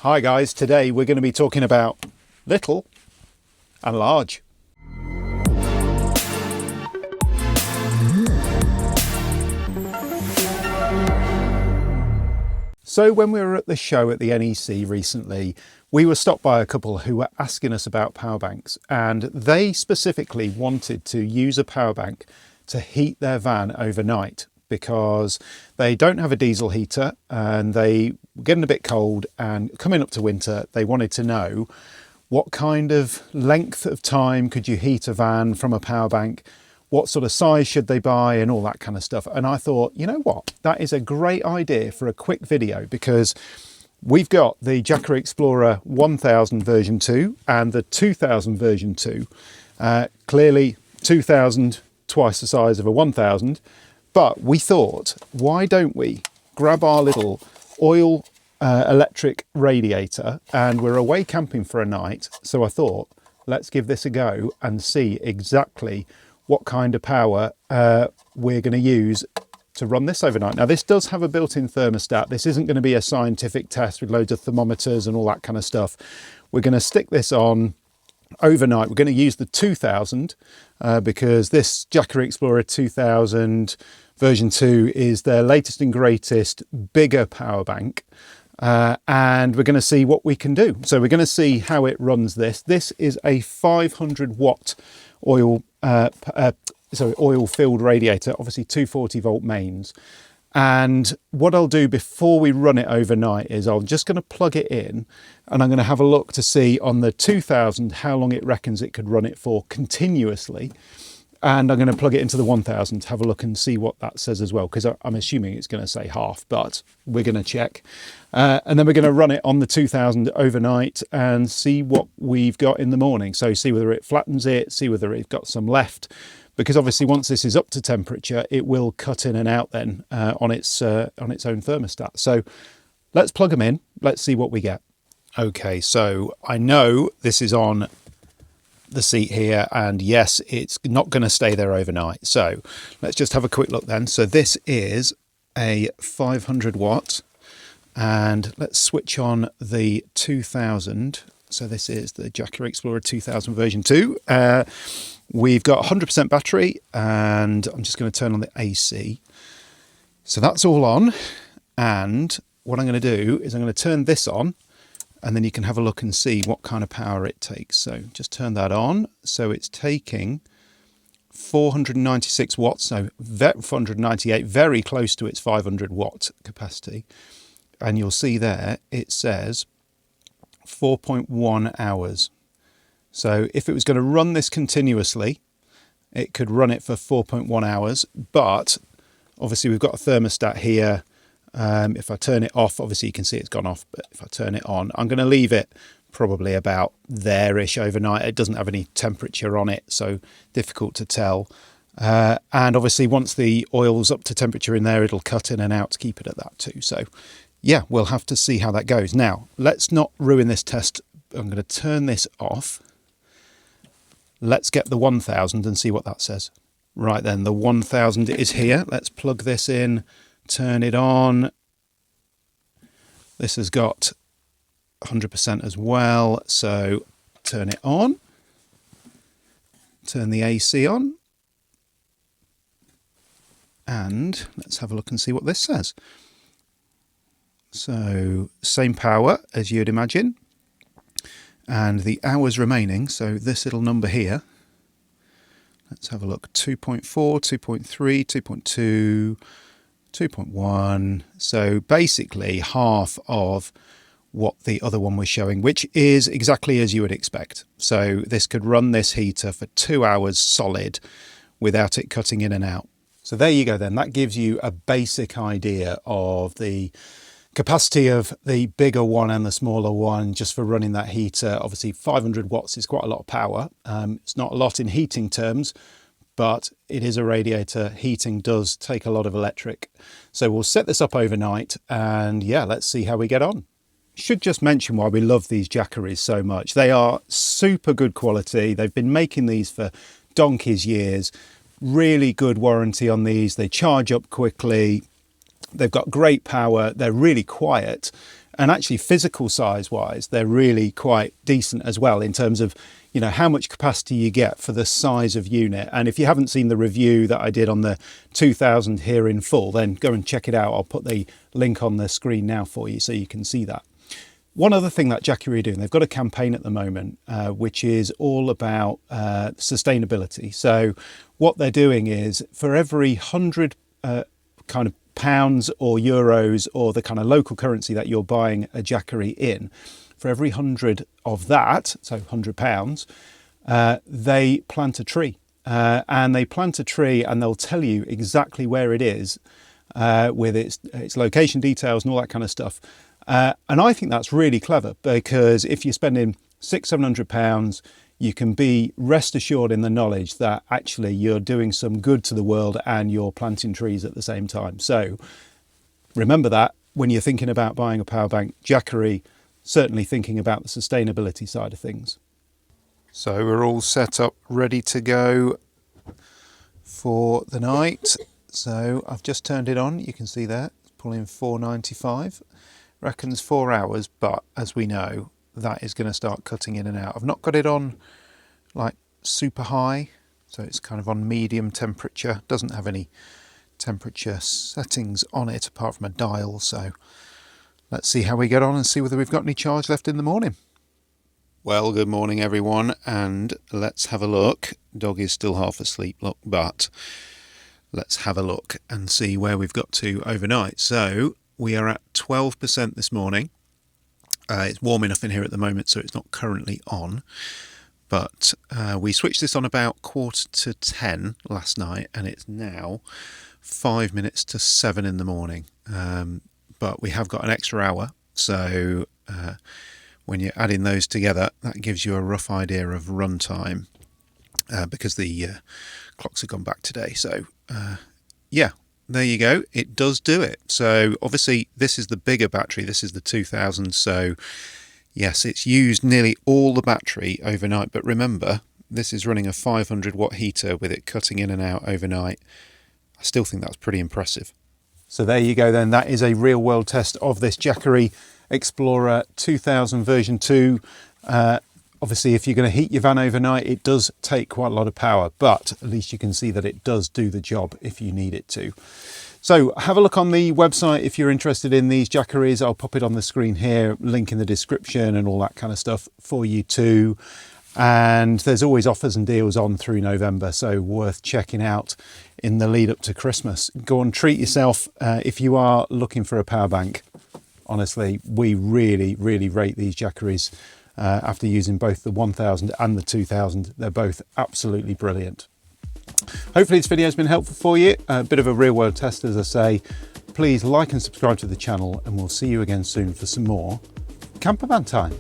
Hi guys, today we're going to be talking about little and large. So when we were at the show at the NEC recently, we were stopped by a couple who were asking us about power banks, and they specifically wanted to use a power bank to heat their van overnight because they don't have a diesel heater and they were getting a bit cold, and coming up to winter they wanted to know what kind of length of time could you heat a van from a power bank, what sort of size should they buy, and all that kind of stuff. And I thought, you know what, that is a great idea for a quick video, because we've got the Jackery Explorer 1000 version 2 and the 2000 version 2. Clearly 2000 twice the size of a 1000. But we thought, why don't we grab our little oil electric radiator, and we're away camping for a night. So I thought, let's give this a go and see exactly what kind of power we're going to use to run this overnight. Now, this does have a built-in thermostat. This isn't going to be a scientific test with loads of thermometers and all that kind of stuff. We're going to stick this on overnight. We're going to use the 2000 because this Jackery Explorer 2000 version 2 is their latest and greatest bigger power bank, and we're going to see what we can do. So we're going to see how it runs this. This is a 500 watt oil filled radiator, obviously 240 volt mains. And what I'll do before we run it overnight is I'm just going to plug it in, and I'm going to have a look to see on the 2000 how long it reckons it could run it for continuously. And I'm going to plug it into the 1000 to have a look and see what that says as well, because I'm assuming it's going to say half, but we're going to check. And then we're going to run it on the 2000 overnight and see what we've got in the morning. So see whether it flattens it, see whether it's got some left, because obviously once this is up to temperature, it will cut in and out then on its own thermostat. So let's plug them in. Let's see what we get. Okay, so I know this is on the seat here, and yes, it's not going to stay there overnight. So let's just have a quick look then. So this is a 500 watt, and let's switch on the 2000. So this is the Jackery Explorer 2000 version 2. We've got 100% battery, and I'm just going to turn on the AC. So that's all on, and what I'm going to do is I'm going to turn this on, and then you can have a look and see what kind of power it takes. So just turn that on. So it's taking 496 watts, so 498, very close to its 500 watt capacity. And you'll see there, it says 4.1 hours. So if it was going to run this continuously, it could run it for 4.1 hours. But obviously we've got a thermostat here. If I turn it off, obviously you can see it's gone off, but if I turn it on, I'm going to leave it probably about there-ish overnight. It doesn't have any temperature on it, so difficult to tell. And obviously once the oil's up to temperature in there, it'll cut in and out to keep it at that too. So yeah, we'll have to see how that goes. Now, let's not ruin this test. I'm going to turn this off. Let's get the 1000 and see what that says. Right then, the 1000 is here. Let's plug this in. Turn it on. This has got 100% as well, so turn it on. Turn the AC on. And let's have a look and see what this says. So same power as you'd imagine. And the hours remaining, so this little number here. Let's have a look. 2.4, 2.3, 2.2... 2.1, so basically half of what the other one was showing, which is exactly as you would expect. So this could run this heater for 2 hours solid without it cutting in and out. So there you go then. That gives you a basic idea of the capacity of the bigger one and the smaller one just for running that heater. Obviously 500 watts is quite a lot of power. It's not a lot in heating terms, but it is a radiator. Heating does take a lot of electric. So we'll set this up overnight, and yeah, let's see how we get on. Should just mention why we love these Jackeries so much. They are super good quality. They've been making these for donkey's years. Really good warranty on these. They charge up quickly. They've got great power. They're really quiet. And actually physical size wise, they're really quite decent as well in terms of, you know, how much capacity you get for the size of unit. And if you haven't seen the review that I did on the 2000 here in full, then go and check it out. I'll put the link on the screen now for you so you can see that. One other thing that Jackery are doing, they've got a campaign at the moment, which is all about sustainability. So what they're doing is for every 100 kind of pounds or euros or the kind of local currency that you're buying a Jackery in, for every 100 of that, so 100 pounds, they plant a tree. And they plant a tree and they'll tell you exactly where it is with its location details and all that kind of stuff. And I think that's really clever, because if you're spending £600-700, you can be rest assured in the knowledge that actually you're doing some good to the world and you're planting trees at the same time. So remember that when you're thinking about buying a power bank. Jackery certainly thinking about the sustainability side of things. So we're all set up, ready to go for the night. So I've just turned it on. You can see there, it's pulling 495. Reckons 4 hours, but as we know, that is going to start cutting in and out. I've not got it on like super high, so it's kind of on medium temperature. Doesn't have any temperature settings on it apart from a dial. So let's see how we get on and see whether we've got any charge left in the morning. Well, good morning everyone, and let's have a look. Dog is still half asleep, look, but let's have a look and see where we've got to overnight. So we are at 12% this morning. It's warm enough in here at the moment, so it's not currently on. But we switched this on about 9:45 last night, and it's now 5 minutes to 7 in the morning. But we have got an extra hour, so when you're adding those together, that gives you a rough idea of run time, because the clocks have gone back today. So yeah, there you go. It does do it. So obviously this is the bigger battery. This is the 2000. So yes, it's used nearly all the battery overnight. But remember, this is running a 500 watt heater with it cutting in and out overnight. I still think that's pretty impressive. So there you go then. That is a real world test of this Jackery Explorer 2000 version 2. Obviously, if you're going to heat your van overnight, it does take quite a lot of power, but at least you can see that it does do the job if you need it to. So have a look on the website if you're interested in these Jackeries. I'll pop it on the screen here, link in the description and all that kind of stuff for you too. And there's always offers and deals on through November, so worth checking out in the lead up to Christmas. Go and treat yourself if you are looking for a power bank. Honestly, we really, really rate these Jackeries. After using both the 1000 and the 2000, they're both absolutely brilliant. Hopefully this video has been helpful for you. A bit of a real world test, as I say. Please like and subscribe to the channel, and we'll see you again soon for some more Campervan Time.